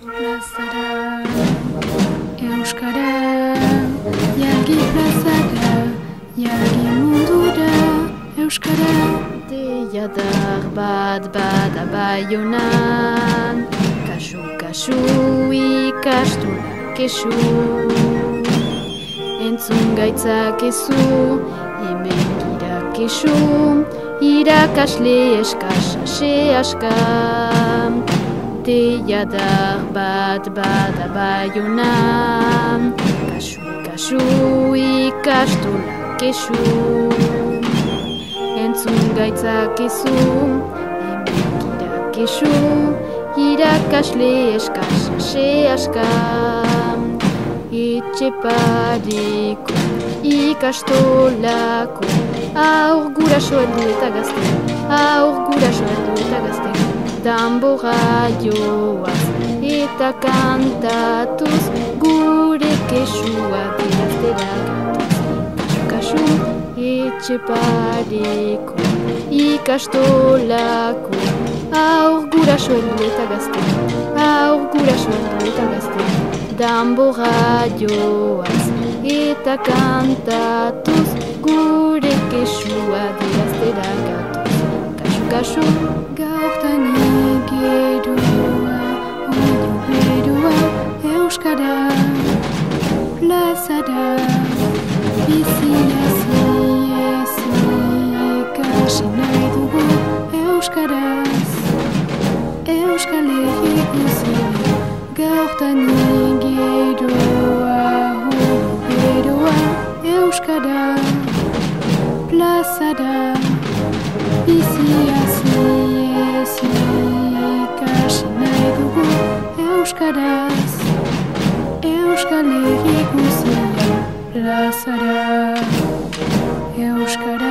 Plazara, Euskara, jalgi plazara, jalgi mundura, Euskara. Deiadar bat bada Baionan, kasu ikastola kesu. Entzun gaitzak ezu, hemen gira kesu, irakasle eskasa se aska. Deiadar bat bada Baionan, kasu ikastola kesu. Entzun gaitzak ezu, hemen gira kesu, irakasle eskasa se aska. Etxe pareko ikastolako, aur guraso heldu eta gazte, aur guraso heldu eta gazte. Tambora joaz eta kantatuz, gure kesua geraztera gatuz. Kasu, etxe pareko ikastolako, aur guraso heldu eta gazte, aur guraso heldu eta gazte. Tambora joaz eta kantatuz, gure kesua geraztera gatuz. Kasu, gaurtan egeroa, oidu beroa, Euskara, plazara, bizia ikasi nahi dugu Euskaraz. Euskal Herriko zile, gaurtan egeroa, oidu beroa, Euskara, plazara, bizia ikasi nahi dugu Euskaraz. Euskal Herriko zile, plazara, Euskara.